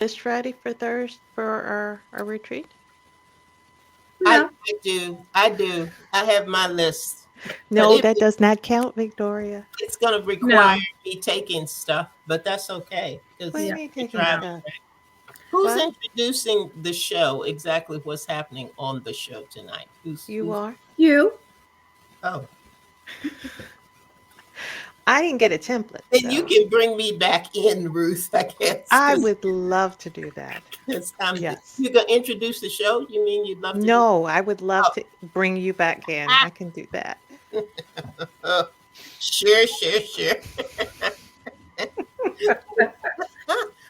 list ready for Thursday for our retreat? I, No. I do. I do. I have my list. But No, that does not count, Victoria. it's going to require No. me taking stuff, but that's okay What do because you Yeah. mean we're taking driving. No. stuff? Who's What? introducing the show? Exactly what's happening on the show tonight? You Who's? are? You. Oh, I didn't get a template, then you so can bring me back in, Ruth. I guess I because would love to do that. Yes. you're gonna introduce the show. You mean you'd love to do? No, I would love Oh, to bring you back in. I can do that. oh, sure, sure, sure.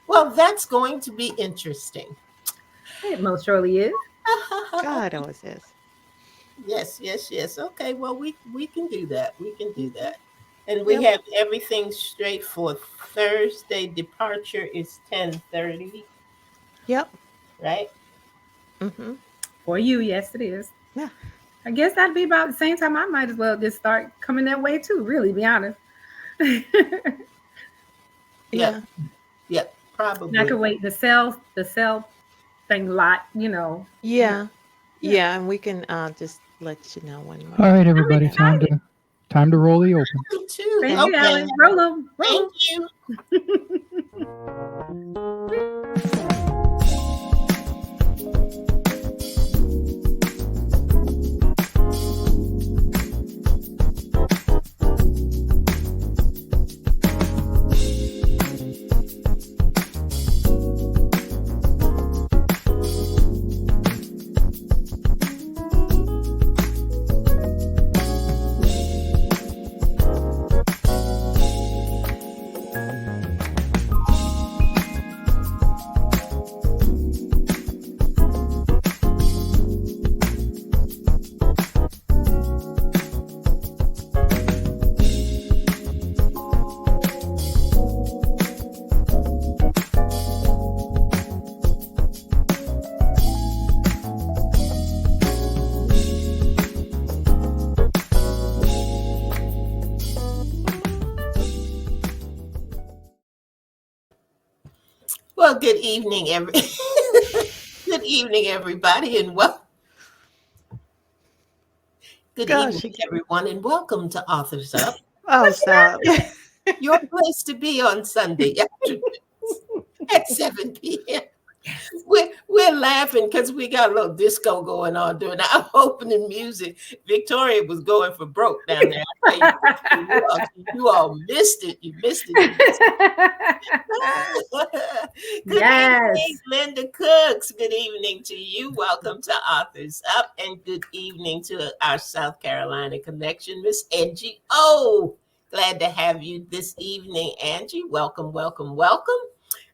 Well, that's going to be interesting. It most surely is. God always is. Yes, yes, yes. Okay, well we can do that. We can do Mhm. that. And we Yep. have everything straight for Thursday. Departure is 10:30, Yep. right? Mhm. For you, yes, it is. Yeah. I guess that'd be about the same time I might as well just start coming that way too, really, be honest. Yep, Yeah. yep, And I probably. could wait the cell thing lot. Yeah. Yeah. Yeah. Yeah, and we can just let you know when All we're right, I'm everybody, excited. time to roll the open. Me too. Thank you, thank Okay. Alex. you. Roll them. Roll Thank them. you. Well, good evening, good evening, everybody, and good evening, Gosh. everyone, and welcome to Authors Up, Oh, stop. your place to be on Sunday afternoons at 7 p.m. We're laughing because we got a little disco going on during our opening music. Victoria was going for broke down there. I tell you all missed it. You missed it. You missed it. Good evening, Yes. Linda Cooks. Good evening to you. Welcome to Authors Up, and good evening to our South Carolina connection, Miss Angie. Oh, glad to have you this evening, Angie. Welcome, welcome, welcome.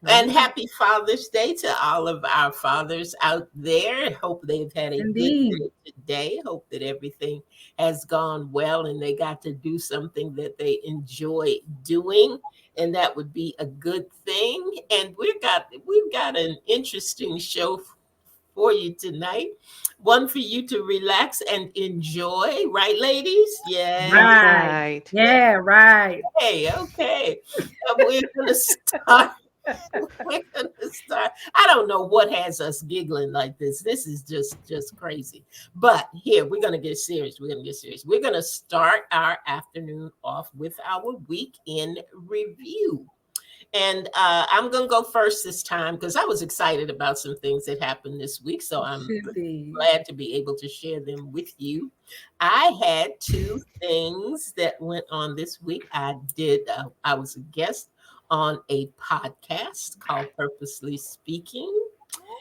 And Mhm. happy Father's Day to all of our fathers out there. Hope they've had a good Indeed. day today. Hope that everything has gone well and they got to do something that they enjoy doing. And that would be a good thing. And we've got an interesting show for you tonight. One for you to relax and enjoy, right, ladies? Yeah. That's Right. right. Yeah, right. Okay, okay. We're gonna start. We're gonna start. I don't know what has us giggling like this. This is just crazy. But here we're gonna get serious. We're gonna get serious. We're gonna start our afternoon off with our week in review. And I'm going to go first this time because I was excited about some things that happened this week. So You I'm should be. glad to be able to share them with you. I had two things that went on this week. I was a guest on a podcast called Purposely Speaking.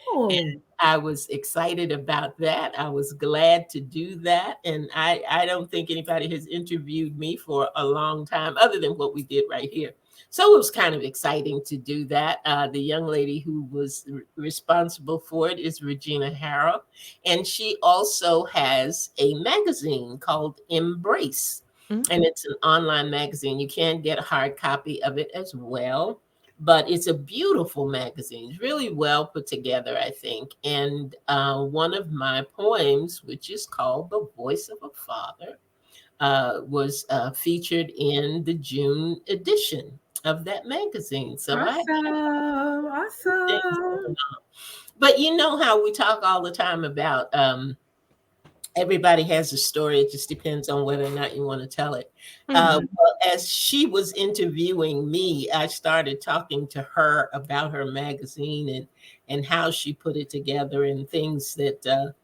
Oh, And I was excited about that. I was glad to do that. And I don't think anybody has interviewed me for a long time other than what we did right here. So it was kind of exciting to do that. The young lady who was responsible for it is Regina Harrell. And she also has a magazine called Embrace. Mm. And it's an online magazine. You can get a hard copy of it as well, but it's a beautiful magazine. It's really well put together, I think. And one of my poems, which is called The Voice of a Father, was featured in the June edition of that magazine. So Awesome. but you know how we talk all the time about everybody has a story. It just depends on whether or not you want to tell it. Mhm. Well, as she was interviewing me, I started talking to her about her magazine and how she put it together and things that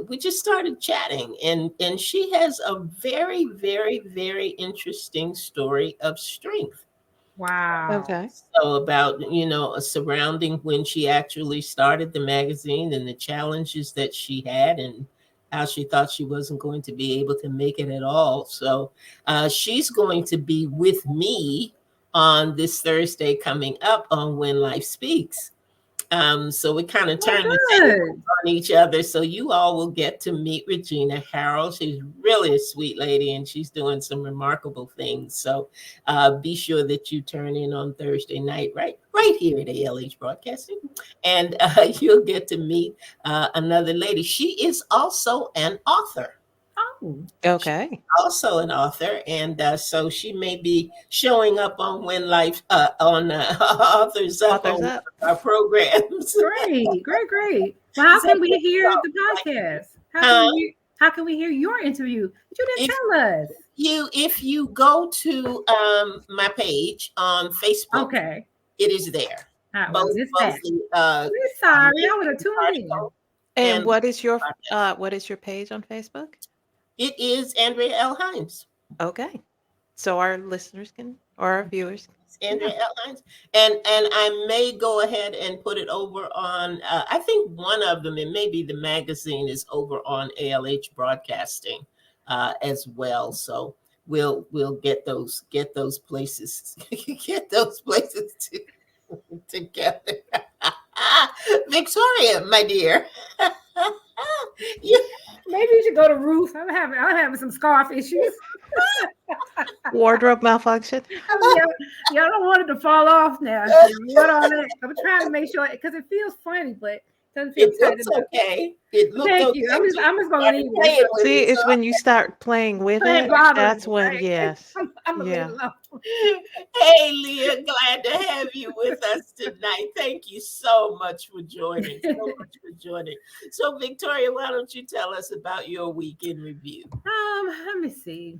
we just started chatting. And she has a very, very, very interesting story of strength. Wow. Okay. So about, surrounding when she actually started the magazine and the challenges that she had and how she thought she wasn't going to be able to make it at all. So she's going to be with me on this Thursday coming up on When Life Speaks. So we kind of Oh, turn the table good. on each other. So you all will get to meet Regina Harrell. She's really a sweet lady and she's doing some remarkable things. So be sure that you turn in on Thursday night, right here at ALH Broadcasting. And you'll get to meet another lady. She is also an author. Oh, Okay. Also an author, and so she may be showing up on When Life on Authors Up Authors on one Up. of our programs. great. Well, how So can we it's hear all the like, podcast? huh? How can we hear your interview? You didn't If tell us. if you go to my page on Facebook, Okay. it is there. All right, well, Both missed both that. the We're sorry. link I would have to the tuned in. article And and what is your podcast. what is your page on Facebook? It is Andrea L. Hines. Okay. So our listeners can or our viewers. Andrea L. Hines. And I may go ahead and put it over on I think one of them, it may be the magazine, is over on ALH Broadcasting as well. So we'll get those places get those places together. Victoria, my dear. You- Maybe you should go to Ruth. I'm having some scarf issues. Wardrobe malfunction. Y'all don't want it to fall off now. What all that? I'm trying to make sure because it feels funny, but it doesn't feel it tight looks enough. okay. It looked Thank okay. you. I'm just gonna Started leave playing it. with See, it, it's so when you start playing with It it. bothers That's me, when, right? yes. I'm gonna leave Yeah. it alone. Hey, Leah, glad to have you with us tonight. Thank you so much for joining. So, Victoria, why don't you tell us about your week in review? Let me see.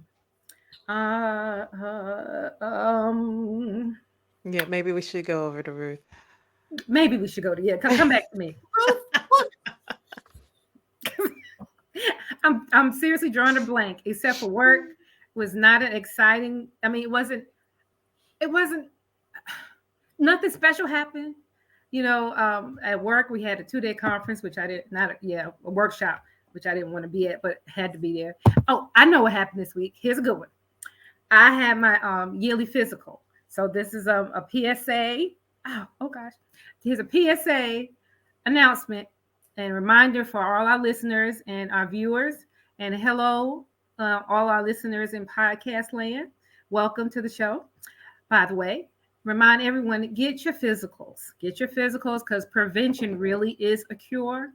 Um, Yeah, maybe we should go over to Ruth. maybe we should go to come back to me. I'm seriously drawing a blank, except for work was not an exciting. I mean, it wasn't nothing special happened. At work we had a 2-day conference, which I did not. A workshop, which I didn't want to be at, but had to be there. Oh, I know what happened this week. Here's a good one. I had my yearly physical. So this is a PSA. Oh gosh, here's a PSA announcement and reminder for all our listeners and our viewers. And hello, all our listeners in podcast land. Welcome to the show. By the way, remind everyone to get your physicals. Get your physicals because prevention really is a cure.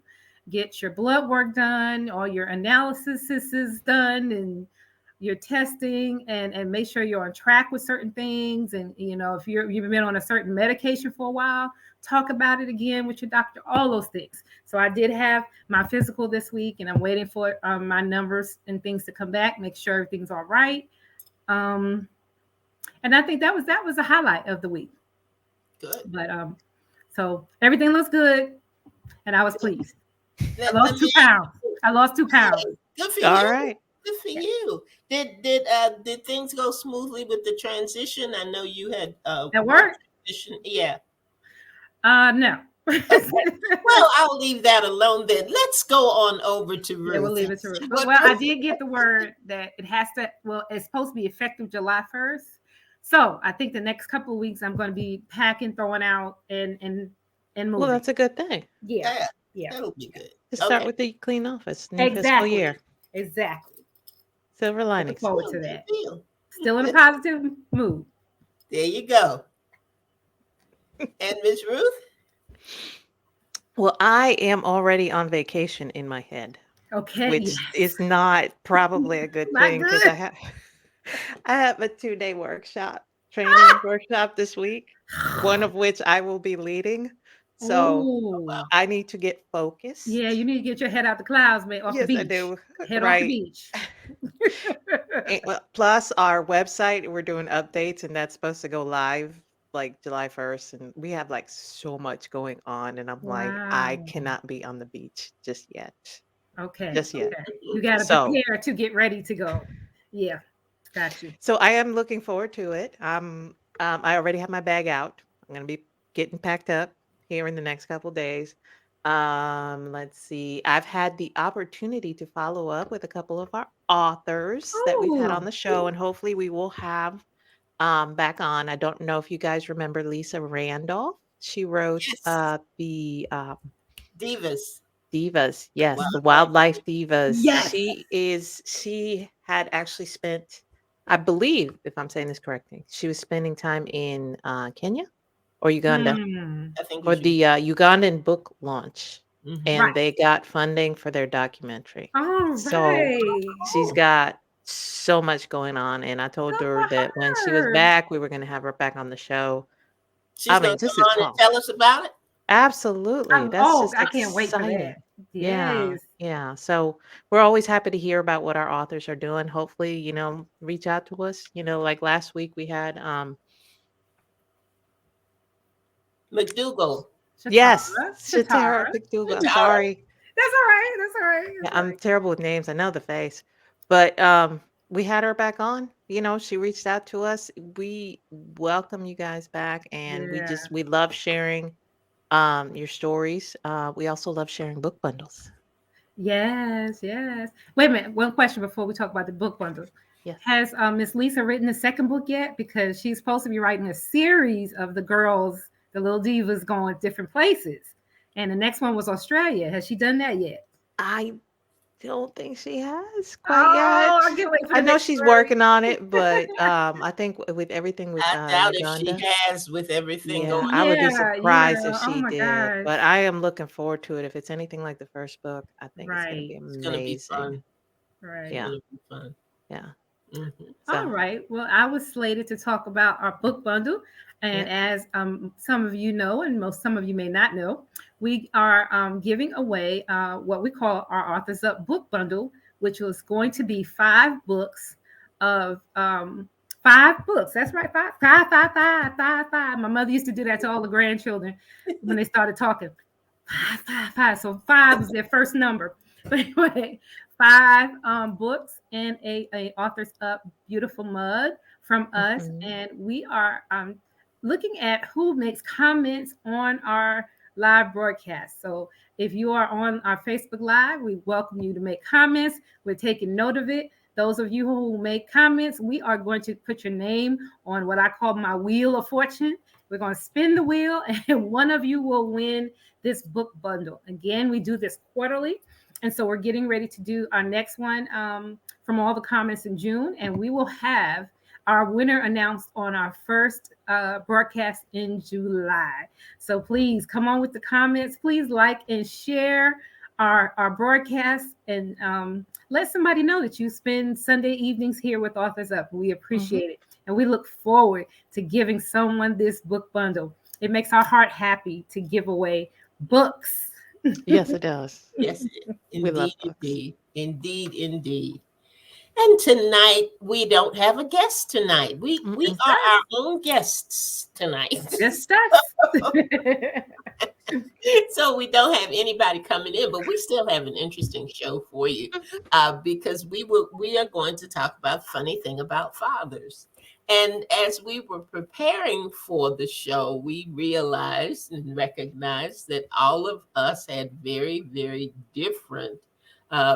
Get your blood work done, all your analysis is done, and your testing, and make sure you're on track with certain things. And if you've been on a certain medication for a while, talk about it again with your doctor. All those things. So I did have my physical this week, and I'm waiting for my numbers and things to come back. Make sure everything's all right. And I think that was a highlight of the week. Good. But so everything looks good, and I was pleased. I Let lost 2 pounds. Good for All you. right. Good for you. Did things go smoothly with the transition? I know you had At work? transition. Yeah. No. Well, I'll leave that alone then. Let's go on over to Ruth. Yeah, we'll leave it to Ruth. What Well, I Ruth- did get the word that it has to. Well, it's supposed to be effective July 1st. So I think the next couple of weeks I'm going to be packing, throwing out, and moving. Well, that's a good thing. Yeah. That'll be good. To start Okay. with the clean office, new fiscal Exactly. year. Exactly. Silver Looking linings. forward to Good that. deal. Still in a positive mood. There you go. And Miss Ruth? Well, I am already on vacation in my head, Okay. which is not probably a good Not thing because good. I have a 2-day workshop training workshop this week, one of which I will be leading. So Oh, I need to get yeah, you focused. need to get your head out the clouds, man, off the Yes, I beach. do. Head off the Right. beach. Well, plus our website, we're doing updates, and that's supposed to go live like July 1st. And we have like so much going on. And I'm like, I Wow. cannot be on the beach just yet. Okay. Just yet. Okay. You got to So, prepare to get ready to go. Yeah. Got you. so I am looking forward to it. I already have my bag out. I'm going to be getting packed up here in the next couple days. Let's see. I've had the opportunity to follow up with a couple of our authors that we've had on Oh, the show, and hopefully we will have back on. I don't know if you guys remember Lisa Randolph. She wrote Yes, the Divas. Divas. Yes, the Wildlife. Wildlife Divas. yes. She had actually spent, I believe, if I'm saying this correctly, she was spending time in Kenya or Uganda Hmm. I think for it's you. the Ugandan book launch, Mhm. and Right. they got funding for their documentary. All So right. she's Oh, got so much going on, and I told Good her that when she for was her. back, we were going to have her back on the show. she's I gonna mean, come just to on and talk. tell us about it. Absolutely. That's Oh, just I can't wait for exciting. that. Yeah. Yes. Yeah. So we're always happy to hear about what our authors are doing. Hopefully, reach out to us. Like last week we had McDougal. yes, Shatara. Shatara Shatara. McDougal. I'm Shatara. sorry. That's all right. That's all right. Yeah, That's all I'm right. terrible with names. I know the face. But we had her back on. She reached out to us. We welcome you guys back, and we Yeah. just we love sharing your stories. We also love sharing book bundles. Yes. Yes. Wait a minute. One question before we talk about the book bundle. Yes. Has Miss Lisa written the second book yet? Because she's supposed to be writing a series of the girls, the little divas going different places. And the next one was Australia. Has she done that yet? I don't think she has quite yet. Oh, I can't wait for I the know next she's story. working on it, but I think with everything with I doubt if she Uganda, has with everything yeah, going I would be Yeah, surprised if yeah. Oh she my did. gosh. But I am looking forward to it. If it's anything like the first book, I think it's going to be Right, It's gonna be amazing. fun. It's right. Yeah, gonna be fun. yeah. Mhm. All So, right. Well, I was slated to talk about our book bundle. And yeah. as some of you know, and some of you may not know, we are giving away what we call our Authors Up book bundle, which was going to be 5 books of 5 books. That's right. Five, five, five, five, five, five. My mother used to do that to all the grandchildren when they started talking. Five, five, five. So 5 was their first number. But anyway, 5 books and a Authors Up beautiful mug from us. Mhm. And we are looking at who makes comments on our live broadcast. So if you are on our Facebook Live, we welcome you to make comments. We're taking note of it. Those of you who make comments, we are going to put your name on what I call my wheel of fortune. We're going to spin the wheel, and one of you will win this book bundle. Again, we do this quarterly. And so we're getting ready to do our next one from all the comments in June. And we will have our winner announced on our first broadcast in July. So please come on with the comments. Please like and share our broadcast and let somebody know that you spend Sunday evenings here with Authors Up. We Mhm. appreciate it. And we look forward to giving someone this book bundle. It makes our heart happy to give away books. Yes, it does. Yes, We love indeed, books. indeed, indeed. And tonight we don't have a guest tonight. We Mm-mm. are our own guests tonight. Just us. So we don't have anybody coming in, but we still have an interesting show for you because we are going to talk about funny thing about fathers. And as we were preparing for the show, we realized and recognized that all of us had very, very different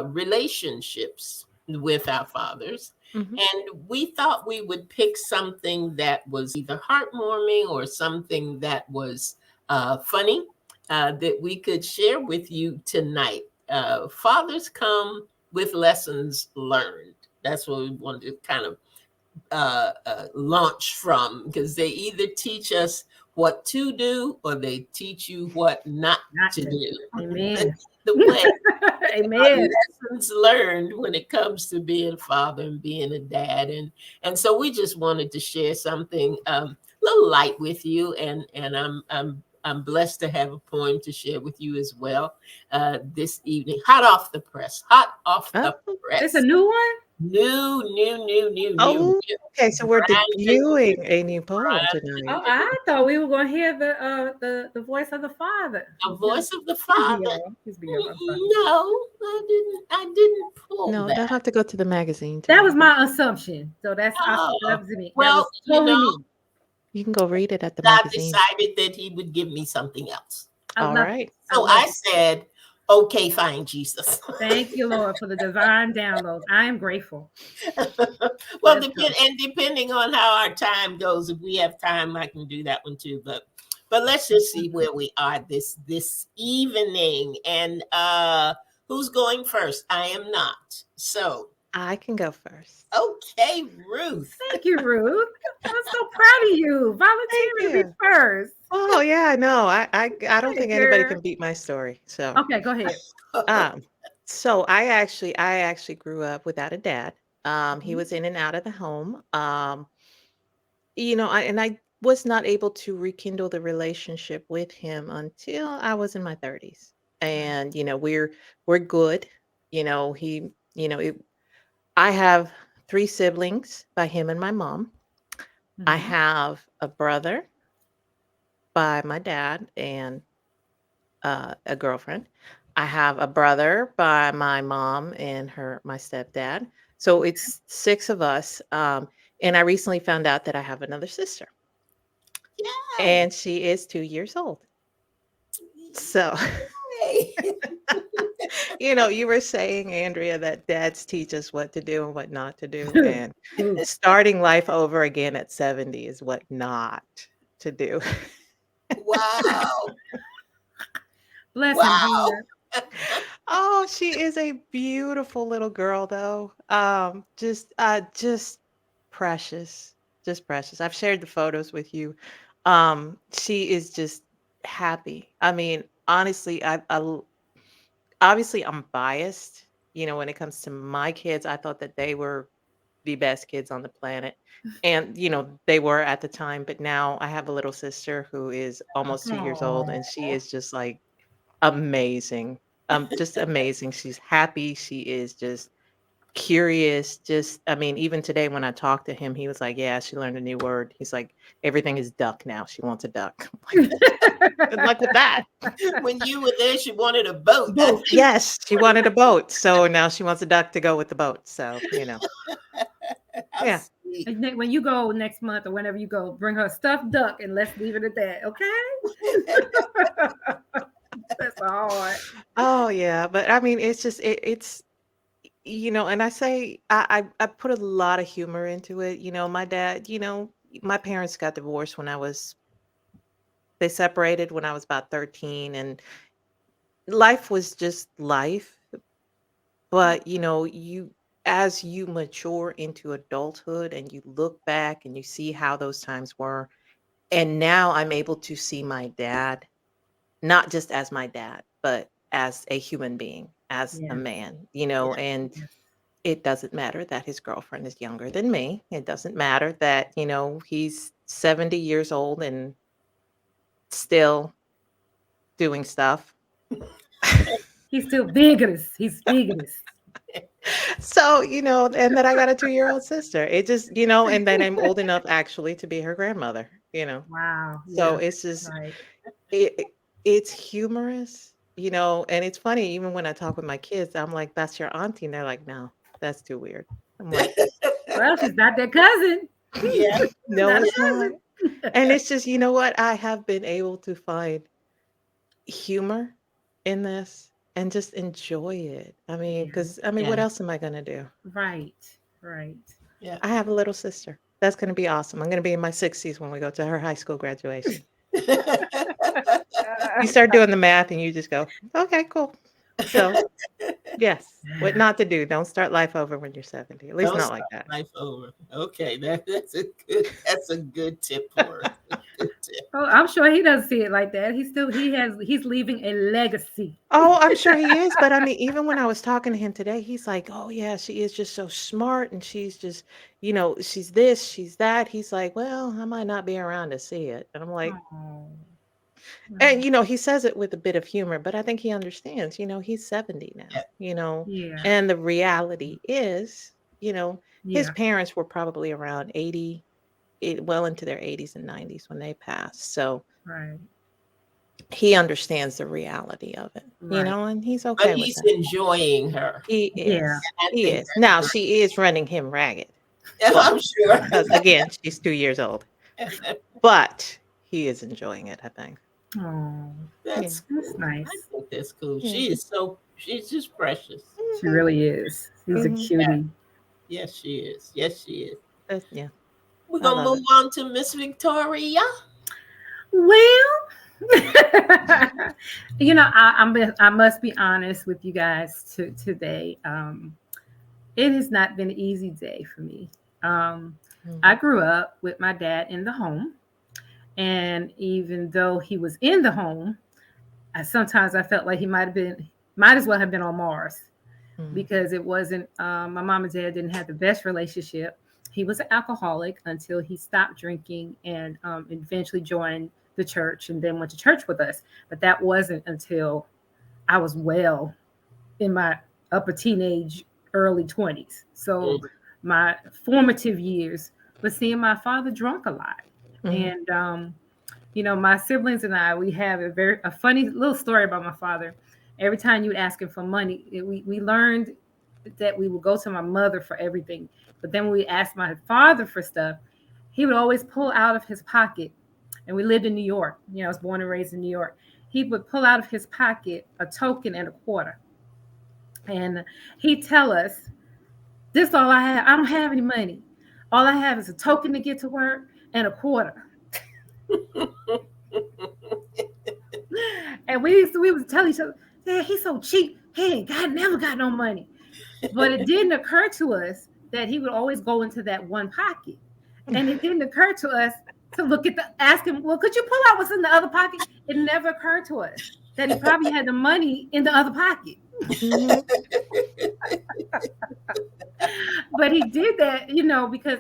relationships with our fathers. Mhm. And we thought we would pick something that was either heartwarming or something that was funny that we could share with you tonight. Fathers come with lessons learned. That's what we wanted to kind of launch from because they either teach us what to do or they teach you what not Not to to. do. Amen. the way. Amen. Lessons learned when it comes to being a father and being a dad, and so we just wanted to share something a little light with you, and I'm blessed to have a poem to share with you as well this evening. Hot off the press, hot off the Oh, press. It's a new one. New. oh, okay. So we're Brand debuting a new poem brand tonight. Oh, I thought we were going to hear the voice of the Father. The voice of the Excuse Father. me, y'all. Excuse me, y'all. I'm sorry. No, I didn't pull No, that. they'll have to go to the magazine. That tonight. was my assumption. So that Oh, was me. well, That was totally me. You can go read it at the God magazine. decided that he would give me something else. I All love right. it. So love I it. said, okay, fine, Jesus. Thank you, Lord, for the divine download. I am grateful. Well, Let's go. depending on how our time goes, if we have time, I can do that one too. But let's just see where we are this evening. And who's going first? I am not. So I can go first. okay, Ruth. Thank you, Ruth. I'm so proud of you. Volunteering to you. be first. Oh yeah, no, I don't Hey, think anybody girl. can beat my story. So Okay, go ahead. so I actually grew up without a dad. He Mhm. was in and out of the home. I was not able to rekindle the relationship with him until I was in my 30s. And we're good. He, I have three siblings by him and my mom. I Mhm. have a brother by my dad and a girlfriend. I have a brother by my mom and my stepdad. So it's six of us. And I recently found out that I have another sister, Yay. and she is 2 years old. So, Yay. you were saying, Andrea, that dads teach us what to do and what not to do. And Ooh. starting life over again at 70 is what not to do. Wow. Bless him, Wow. Lord. Oh, she is a beautiful little girl, though. Just precious, just precious. I've shared the photos with you. She is just happy. I mean, honestly, obviously I'm biased. When it comes to my kids, I thought that they were the best kids on the planet, and they were at the time. But now I have a little sister who is almost 2 years old, and she Aw. is just like amazing. Just amazing. She's happy. She is just curious. I mean, even today when I talked to him, he was like, "Yeah, she learned a new word." He's like, "Everything is duck now. She wants a duck." I'm like, good luck with that. When you were there, she wanted a boat. Boat. Yes, she wanted a boat, so now she wants a duck to go with the boat. So How yeah. sweet. And when you go next month or whenever you go, bring her a stuffed duck and let's leave it at that. Okay. That's hard. Oh yeah, but I mean, it's just it's and I say I put a lot of humor into it. My dad. My parents got divorced when they separated when I was about 13, and life was just life. But as you mature into adulthood and you look back and you see how those times were, and now I'm able to see my dad not just as my dad, but as a human being, as a Yeah. man, Yeah. and it doesn't matter that his girlfriend is younger than me. It doesn't matter that, he's 70 years old and still doing stuff. He's still vigorous. He's vigorous. So, and then I got a 2-year-old sister. It just, and then I'm old enough actually to be her grandmother. Wow. So Yeah. it's just, Right. it's humorous, and it's funny, even when I talk with my kids, I'm like, "That's your auntie." And they're like, "No, that's too weird." I'm like, Well, she's not their cousin. Yeah. "No, Not a it's not." cousin. And it's just, you know what? I have been able to find humor in this and just enjoy it. I mean, Yeah. because Yeah. what else am I gonna do? Right. Right. Yeah. I have a little sister. That's gonna be awesome. I'm gonna be in my 60s when we go to her high school graduation. You start doing the math and you just go, "Okay, cool." So, yes, what not to do. Don't start life over when you're 70. At least Don't not start like that. life over. Okay, that's a good tip for us. Oh, I'm sure he doesn't see it like that. He's leaving a legacy. Oh, I'm sure he is. But I mean, even when I was talking to him today, he's like, oh, yeah, she is just so smart. And she's just, she's this, she's that. He's like, well, I might not be around to see it. And I'm like, Oh, and, he says it with a bit of humor, but I think he understands, he's 70 now, yeah, and the reality is, his yeah, parents were probably around 80, well into their 80s and 90s when they passed. So right, he understands the reality of it, right, and he's But okay with he's that. enjoying her. He yeah, is. I He think is. Now she is running him ragged I'm sure. because again, she's 2 years old, but he is enjoying it, I think. oh, That's cool. that's nice. I think that's cool. Yeah. She's just precious. She really is. She's a Mhm. cutie. Yes, she is. Yes, she is. Yeah. We're I gonna love move on to Miss Victoria. Well, I must be honest with you guys today. It has not been an easy day for me. I grew up with my dad in the home, and even though he was in the home, sometimes I felt like he might as well have been on Mars, because it wasn't. My mom and dad didn't have the best relationship. He was an alcoholic until he stopped drinking and eventually joined the church and then went to church with us. But that wasn't until I was well in my upper teenage, early 20s. So my formative years was seeing my father drunk a lot. Mhm. And my siblings and I, we have a funny little story about my father. Every time you ask him for money, we learned that we would go to my mother for everything. But then when we asked my father for stuff, he would always pull out of his pocket. And we lived in New York. I was born and raised in New York. He would pull out of his pocket a token and a quarter. And he'd tell us, this is all I have. I don't have any money. All I have is a token to get to work and a quarter. And we would tell each other, yeah, he's so cheap. He never got no money. But it didn't occur to us that he would always go into that one pocket. And it didn't occur to us to ask him, well, could you pull out what's in the other pocket? It never occurred to us that he probably had the money in the other pocket. Mhm. But he did that, because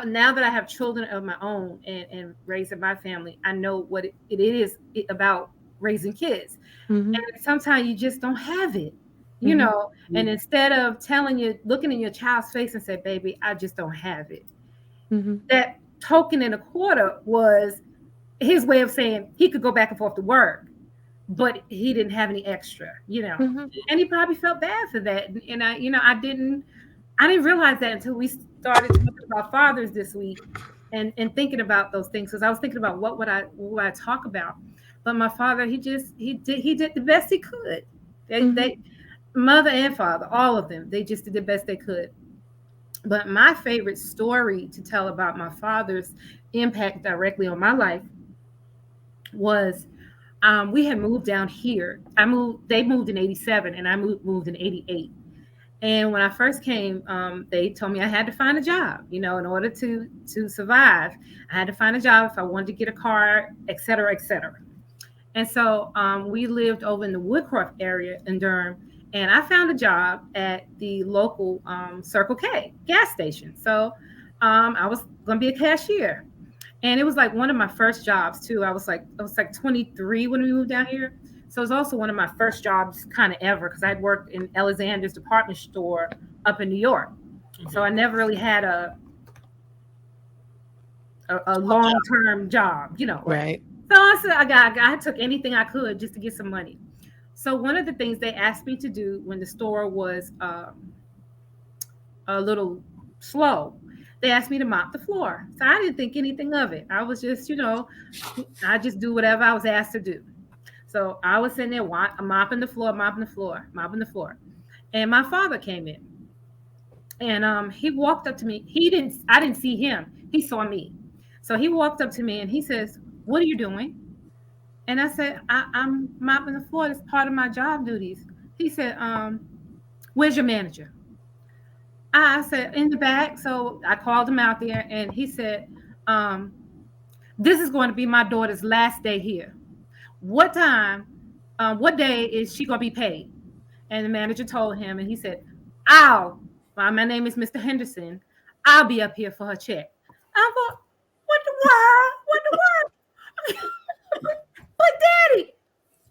now that I have children of my own and raising my family, I know what it is about raising kids. Mhm. And sometimes you just don't have it, Mhm. and instead of looking in your child's face and say, baby, I just don't have it. Mhm. That token and a quarter was his way of saying he could go back and forth to work, but he didn't have any extra, Mhm. and he probably felt bad for that. And I didn't realize that until we started talking about fathers this week and thinking about those things. Because I was thinking about what would I talk about. But my father, he did the best he could. They mother and father, all of them, they just did the best they could. But my favorite story to tell about my father's impact directly on my life was we had moved down here. They moved in 87 and I moved in 88. And when I first came, they told me I had to find a job, in order to survive. I had to find a job if I wanted to get a car, et cetera, et cetera. And so we lived over in the Woodcroft area in Durham. And I found a job at the local Circle K gas station. So I was going to be a cashier. And it was like one of my first jobs too. I was like 23 when we moved down here. So it was also one of my first jobs kind of ever, because I'd worked in Alexander's department store up in New York. So I never really had a long-term job, Right. So I said I took anything I could just to get some money. So one of the things they asked me to do when the store was a little slow, they asked me to mop the floor. So I didn't think anything of it. I was just, I just do whatever I was asked to do. So I was sitting there mopping the floor. And my father came in. And he walked up to me. I didn't see him. He saw me. So he walked up to me and he says, "What are you doing?" And I said, I'm mopping the floor. That's part of my job duties. He said, "Where's your manager?" I said, "In the back." So I called him out there and he said, this is going to be my daughter's last day here. What time, what day is she going to be paid? And the manager told him, and he said, my name is Mr. Henderson. I'll be up here for her check. I thought, what the world? What the world? But daddy,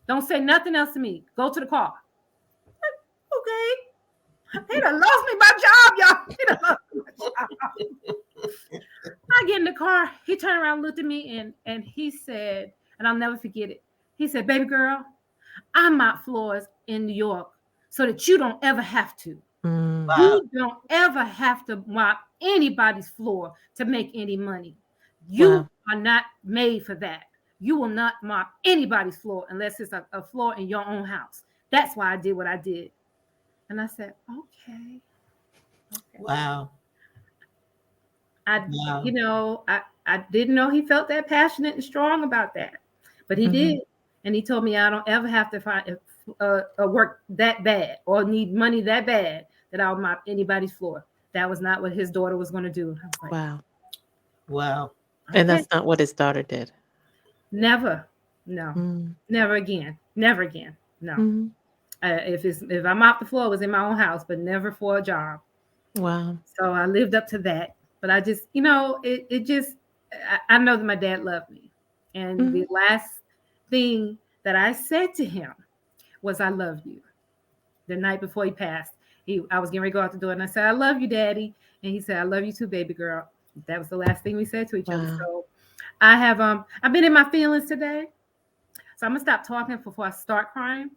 don't say nothing else to me. Go to the car. Okay. He done lost me my job, y'all. He done lost me my job. I get in the car. He turned around, looked at me, and he said, and I'll never forget it. He said, baby girl, I mop floors in New York so that you don't ever have to. Mm. You don't ever have to mop anybody's floor to make any money. You are not made for that. You will not mop anybody's floor unless it's a floor in your own house. That's why I did what I did. And I said, okay. Wow. I didn't know he felt that passionate and strong about that, but he did. And he told me I don't ever have to find work that bad or need money that bad that I'll mop anybody's floor. That was not what his daughter was going to do. I was like, Wow. And that's not what his daughter did. Never. No. Never again. Never again. No. If I mopped the floor, it was in my own house, but never for a job. Wow. So I lived up to that. But I just, I know that my dad loved me. And the last thing that I said to him was, I love you. The night before he passed, I was getting ready to go out the door and I said, I love you, Daddy. And he said, I love you too, baby girl. That was the last thing we said to each other. So I have, I've been in my feelings today. So I'm gonna stop talking before I start crying.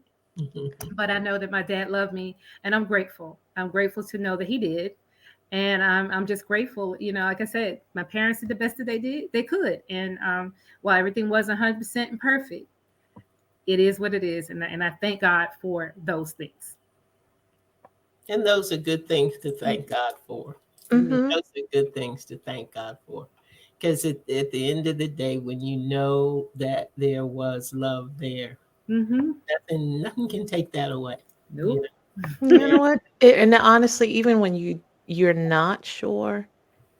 But I know that my dad loved me and I'm grateful. I'm grateful to know that he did. And I'm just grateful, like I said, my parents did the best that they could. And while everything wasn't 100% perfect, it is what it is. And I thank God for those things. And those are good things to thank God for. Those are good things to thank God for. Because at the end of the day, when you know that there was love there, nothing can take that away. Nope. You know what? And honestly, even when you're not sure,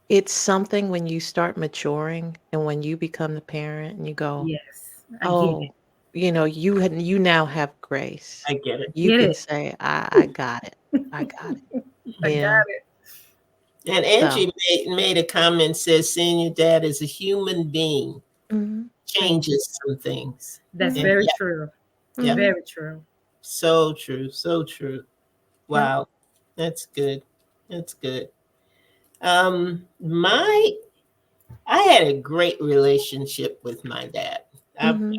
it's something when you start maturing and when you become the parent and you go, yes, I get it. You now have grace. I get it. You can say, I got it. I got it. I got it. And Angie made a comment, says seeing your dad as a human being changes some things. That's very true. Yeah. Very true. So true. So true. Wow. That's good. That's good. I had a great relationship with my dad. I'm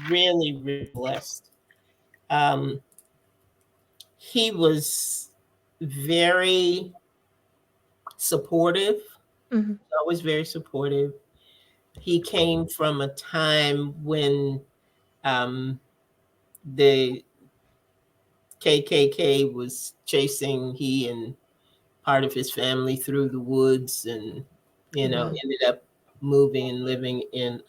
really, really blessed. He was very supportive, always very supportive. He came from a time when the KKK was chasing he and part of his family through the woods, and ended up moving and living in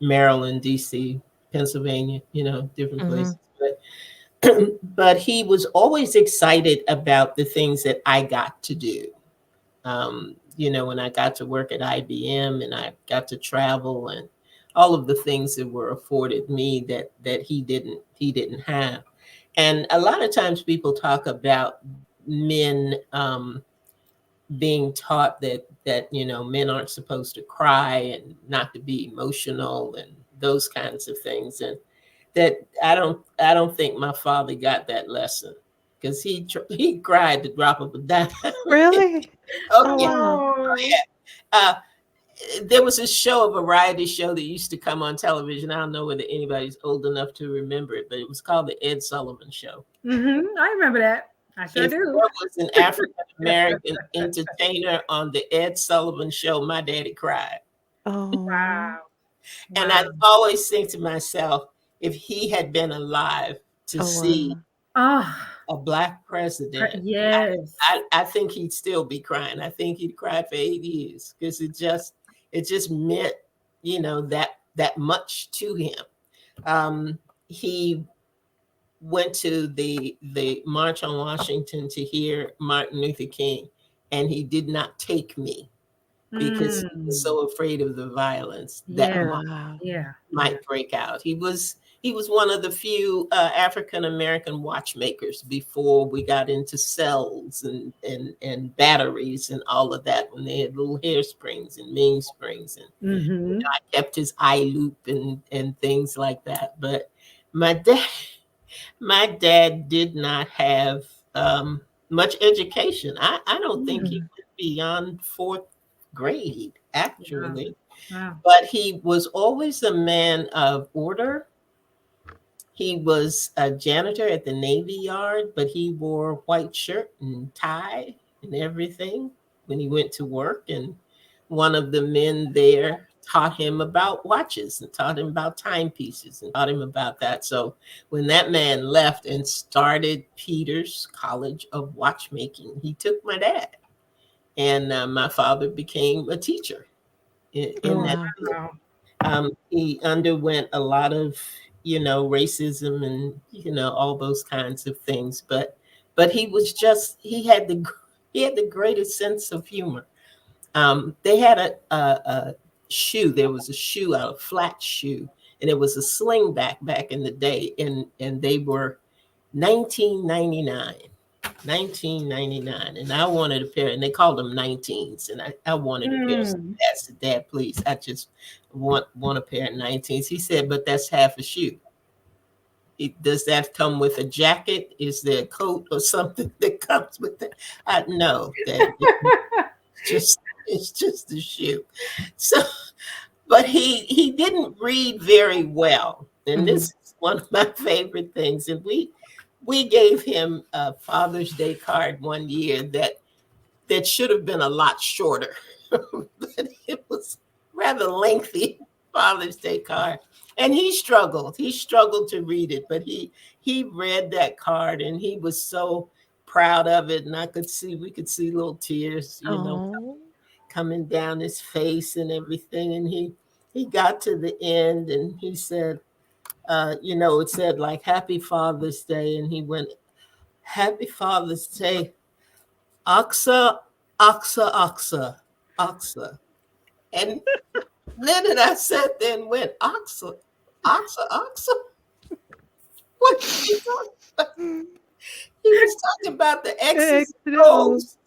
Maryland, DC, Pennsylvania, different places. But he was always excited about the things that I got to do. When I got to work at IBM and I got to travel and all of the things that were afforded me that he didn't have. And a lot of times people talk about men being taught that men aren't supposed to cry and not to be emotional and those kinds of things. And that I don't think my father got that lesson, because he cried the drop of a dime. Really? There was a variety show that used to come on television. I don't know whether anybody's old enough to remember it, but it was called the Ed Sullivan Show. I remember that. I sure do. There was an African American entertainer on the Ed Sullivan Show, my daddy cried. Oh, wow. And I always think to myself, if he had been alive to see a Black president, yes, I think he'd still be crying. I think he'd cry for 8 years, because it just meant, that much to him. He went to the March on Washington to hear Martin Luther King, and he did not take me. because he was Mm. so afraid of the violence that Yeah. Wow. Yeah. might break out. He was one of the few African American watchmakers before we got into cells and batteries and all of that, when they had little hairsprings and mainsprings, and Mm-hmm. I kept his eye loop and things like that. But my dad did not have much education. I don't think he Mm. went beyond fourth grade, Wow. actually. Wow. But he was always a man of order. He was a janitor at the Navy Yard, but he wore white shirt and tie and everything when he went to work. And one of the men there taught him about watches and taught him about timepieces and taught him about that. So when that man left and started Peters College of Watchmaking, he took my dad. And my father became a teacher in Oh, that wow. field. Wow. He underwent a lot of, racism and, all those kinds of things. But he was just, he had the greatest sense of humor. They had a shoe. There was a shoe, a flat shoe, and it was a slingback back in the day. And they were 1999. 1999, and I wanted a pair, and they called them 19s, and I wanted a pair. So Mm. I said, Dad, please, I just want a pair of 19s. He said, but that's half a shoe. Does that come with a jacket? Is there a coat or something that comes with it? No, Dad, it's just a shoe. So, but he didn't read very well, and this is one of my favorite things. And we gave him a Father's Day card one year that should have been a lot shorter, but it was rather lengthy Father's Day card. And he struggled. He struggled to read it, but he read that card and he was so proud of it. And we could see little tears, Oh. coming down his face and everything. And he got to the end and he said, it said like Happy Father's Day. And he went, Happy Father's Day, Oxa, Oxa, Oxa, Oxa. And Lynn and I sat there and went, Oxa, Oxa, Oxa. What did he talk about? He was talking about the X's and O's.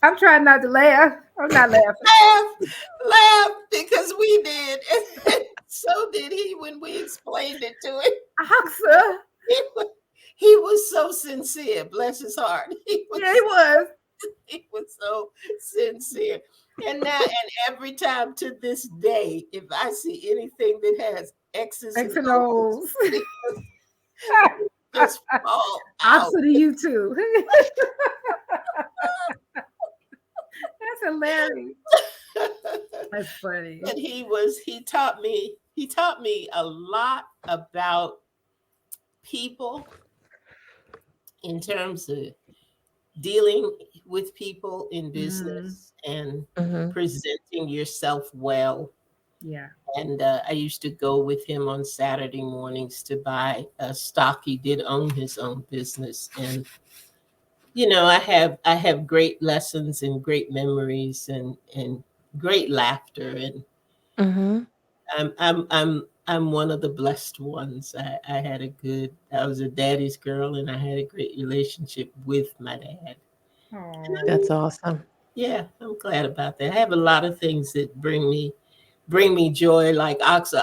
I'm trying not to laugh. I'm not laughing. Laugh because we did. And so did he when we explained it to him. Oxa. He was so sincere, bless his heart. Yeah, he was. He was so sincere. And every time to this day, if I see anything that has X's X and and O's. just fall out. Oxa to you too. That's hilarious. That's funny. And he taught me a lot about people in terms of dealing with people in business and presenting yourself well. Yeah. And I used to go with him on Saturday mornings to buy stock. He did own his own business. And I have great lessons and great memories and great laughter. And I'm one of the blessed ones. I was a daddy's girl, and I had a great relationship with my dad. Aww. That's awesome. Yeah, I'm glad about that. I have a lot of things that bring me joy, like Oxa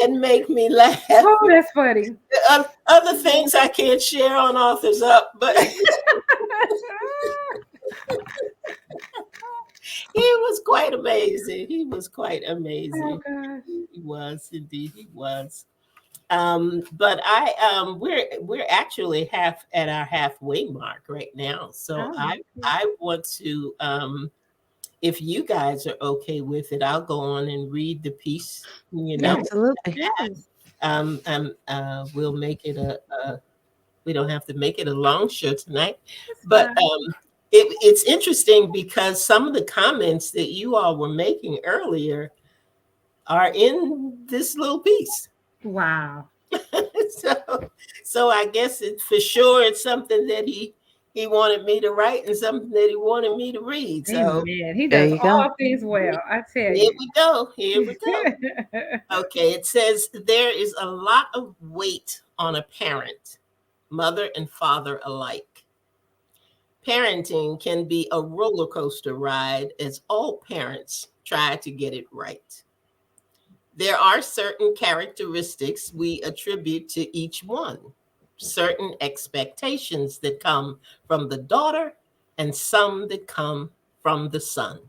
and make me laugh. Oh, that's funny. Other things I can't share on Authors Up, but he was quite amazing. He was quite amazing. Oh, gosh. He was, indeed, he was. But we're actually at our halfway mark right now. So I want to, if you guys are okay with it, I'll go on and read the piece. Absolutely. We'll make it we don't have to make it a long show tonight, but it's interesting because some of the comments that you all were making earlier are in this little piece. Wow. so so I guess it for sure it's something that he wanted me to write and something that he wanted me to read. So Amen. He There does you go. all things well. I tell here you. we go. Here we go. Okay, it says there is a lot of weight on a parent, mother and father alike. Parenting can be a roller coaster ride as all parents try to get it right. There are certain characteristics we attribute to each one, certain expectations that come from the daughter and some that come from the son.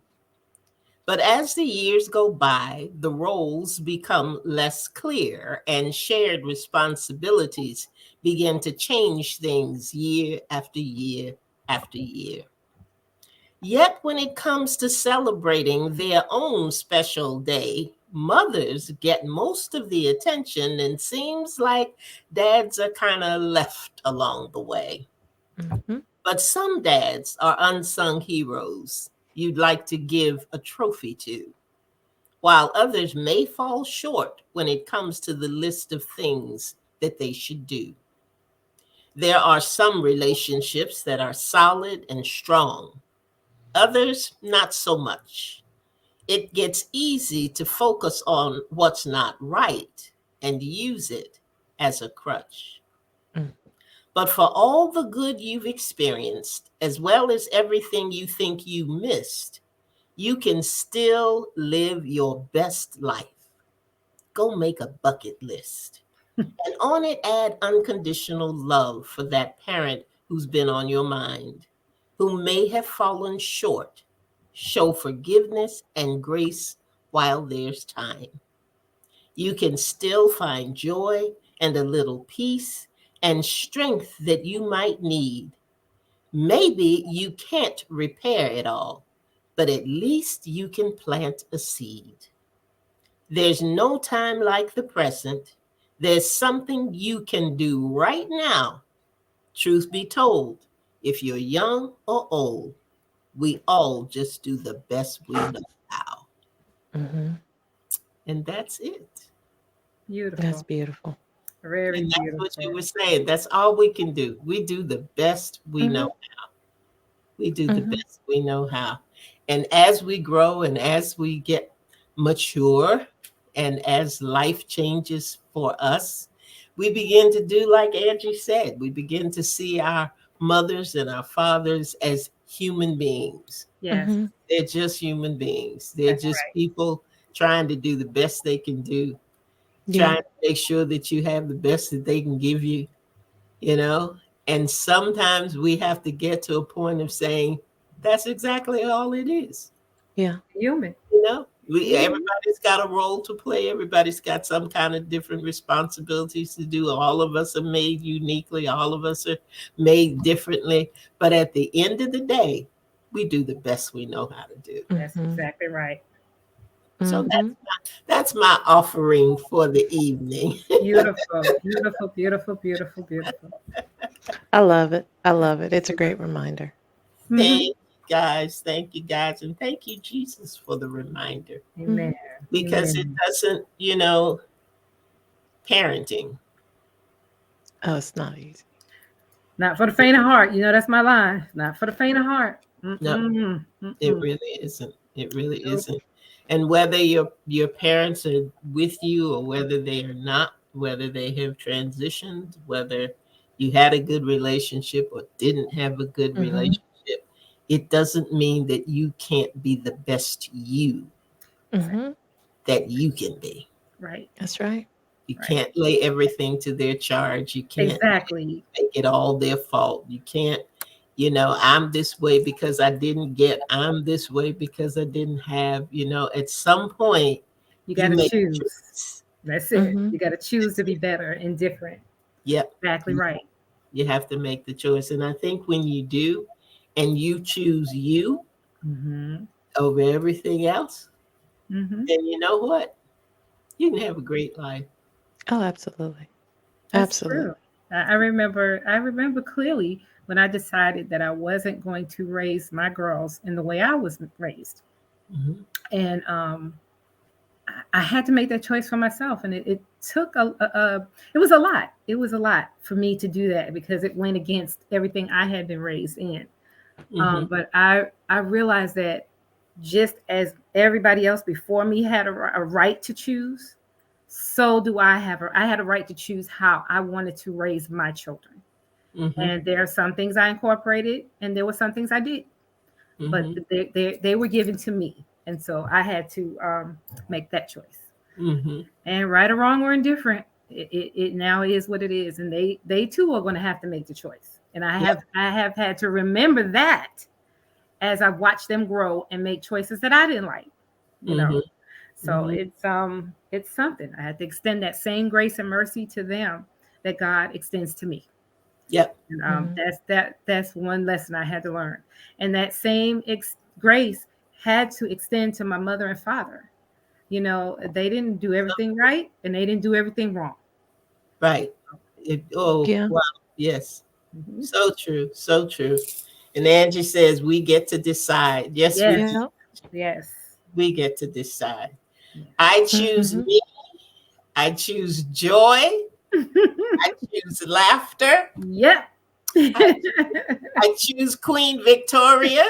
But as the years go by, the roles become less clear and shared responsibilities begin to change things year after year after year. Yet, when it comes to celebrating their own special day, mothers get most of the attention, and seems like dads are kind of left along the way. Mhm. But some dads are unsung heroes you'd like to give a trophy to, while others may fall short when it comes to the list of things that they should do. There are some relationships that are solid and strong, others not so much. It gets easy to focus on what's not right and use it as a crutch. Mm. But for all the good you've experienced, as well as everything you think you missed, you can still live your best life. Go make a bucket list. And on it, add unconditional love for that parent who's been on your mind, who may have fallen short. Show forgiveness and grace while there's time. You can still find joy and a little peace and strength that you might need. Maybe you can't repair it all, but at least you can plant a seed. There's no time like the present. There's something you can do right now. Truth be told, if you're young or old, we all just do the best we know how. Mhm. And that's it. That's Beautiful. beautiful. Very And that's what you beautiful. were saying. That's all we can do. We do the best we Mhm. know. We do the Mhm. best we know how. And as we grow and as we get mature and as life changes for us, we begin to do like Angie said, we begin to see our mothers and our fathers as human beings. Yes, Mhm. They're just human beings. They're that's just right. people trying to do the best they can do, Yeah. trying to make sure that you have the best that they can give you, you know? And sometimes we have to get to a point of saying, that's exactly all it is. Yeah. Human. You know, Mhm. everybody's got a role to play. Everybody's got some kind of different responsibilities to do. All of us are made uniquely. All of us are made differently. But at the end of the day, we do the best we know how to do. That's Mhm. exactly right. So Mhm. that's my offering for the evening. Beautiful, beautiful, beautiful, beautiful, beautiful. I love it. I love it. It's a great reminder. Hmm. Thank you guys. Thank you guys. And thank you, Jesus, for the reminder. Amen. Mhm. Because it Amen. doesn't, parenting. Oh, it's not easy. Not for the faint of heart. You know, that's my line. Not for the faint of heart. No, Mm-mm. it Mm-mm. really isn't. It really Nope. isn't. And whether your parents are with you or whether they are not, whether they have transitioned, whether you had a good relationship or didn't have a good Mhm. relationship, it doesn't mean that you can't be the best you Mhm. that you can be. Right. That's right. You Right. can't lay everything to their charge. You can't Exactly. make it all their fault. You can't, I'm this way because I didn't get, I'm this way because I didn't have, at some point You got you to make a choose. choice. That's it. Mhm. You got to choose to be better and different. Yep. Exactly You right. you have to make the choice. And I think when you do and you choose you Mm-hmm. over everything else, Mm-hmm. then you know what? You can have a great life. Oh, absolutely. That's true. Absolutely. I remember clearly when I decided that I wasn't going to raise my girls in the way I was raised. Mhm. And I had to make that choice for myself, and it took it was a lot. It was a lot for me to do that because it went against everything I had been raised in. Mhm. But I realized that just as everybody else before me had a right to choose, so do I have I had a right to choose how I wanted to raise my children. Mhm. And there are some things I incorporated, and there were some things I did, but Mhm. they were given to me, and so I had to make that choice. Mhm. And right or wrong or indifferent, it now is what it is, and they too are going to have to make the choice. And Yep. I have had to remember that as I watched them grow and make choices that I didn't like, you know. Mhm. So Mhm. it's something. I had to extend that same grace and mercy to them that God extends to me. Yep. And Mhm. that's one lesson I had to learn. And that same grace had to extend to my mother and father. You know, they didn't do everything right and they didn't do everything wrong. Right. Oh, Yeah. wow. Yes. Mhm. So true. So true. And Angie says we get to decide. Yes, we do. Yes. Yeah. Yes. We get to decide. Yeah. I choose Mhm. me. I choose joy. I choose laughter. Yep. I, I choose Queen Victoria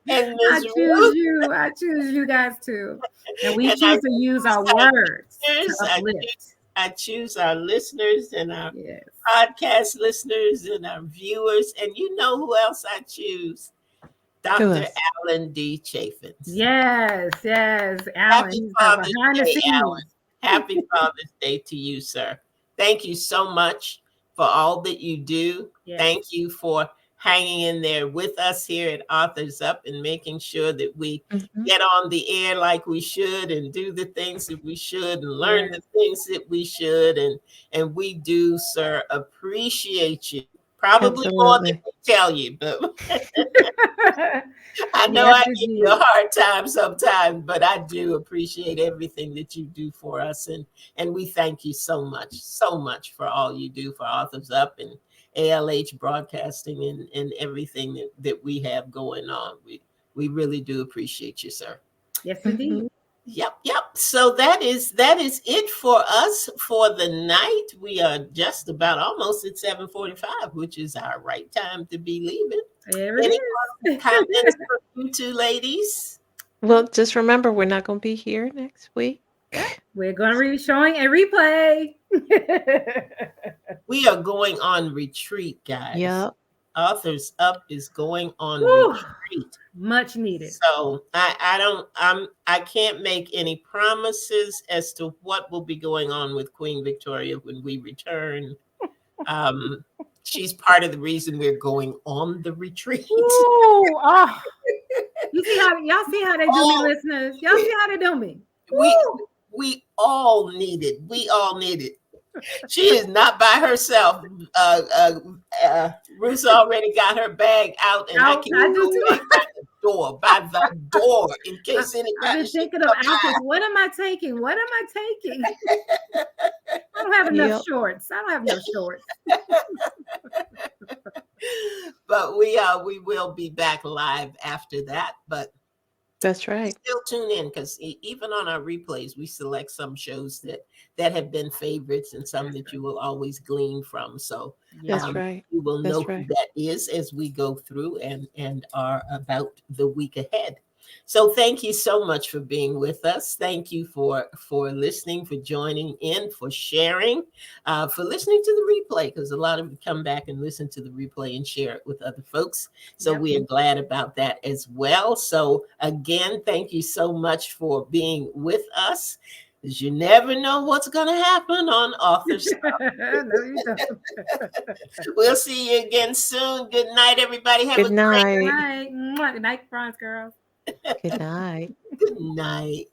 and Ms. Ruth. I choose you guys too. And we And I choose to use our choose our words to listeners. uplift. I choose our listeners and our Yes. podcast listeners and our viewers. And you know who else I choose? Who Dr. else? Alan D. Chaffins. Yes. Yes. Alan, Happy he's Father's behind the Day, Alan. scenes. Happy Father's Day to you, sir. Thank you so much for all that you do. Yes. Thank you for hanging in there with us here at Authors Up and making sure that we Mhm. get on the air like we should and do the things that we should and learn Yes. the things that we should. And we do, sir, appreciate you. Probably more than Absolutely. we tell you, but I know Yes, I give you a indeed. hard time sometimes, but I do appreciate everything that you do for us. And we thank you so much for all you do for Authors Up and ALH Broadcasting and everything that we have going on. We really do appreciate you, sir. Yes, indeed. Mhm. Yep. So that is it for us for the night. We are just about almost at 7:45, which is our right time to be leaving. There it Any is. comments from you two ladies? Well, just remember, we're not going to be here next week. We're going to be showing a replay. We are going on retreat, guys. Yep. Authors Up is going on Whew. retreat. Much needed. So I can't make any promises as to what will be going on with Queen Victoria when we return. She's part of the reason we're going on the retreat. Ooh, oh. You see how y'all see how they do me, Oh, listeners? Y'all see how they do me? we Woo. we all need it. We all need it. She is not by herself. Ruth's already got her bag out, and I I can do go too. back by the door, in case I've anybody been should thinking of come by. outfits. What am I taking? What am I taking? I don't have enough Yep. shorts. I don't have enough shorts. But we will be back live after that. But That's right. still tune in, because even on our replays, we select some shows that have been favorites and some that you will always glean from. So Yeah. That's right. you will know That's who right. that is as we go through and are about the week ahead. So thank you so much for being with us. Thank you for listening, for joining in, for sharing, for listening to the replay, because a lot of you come back and listen to the replay and share it with other folks. So Yep. we are glad about that as well. So again, thank you so much for being with us, because you never know what's going to happen on Authors. No, you don't. We'll see you again soon. Good night, everybody. Have Good a great night. Night. Mwah. Good night, bronze girls. Good night. good night.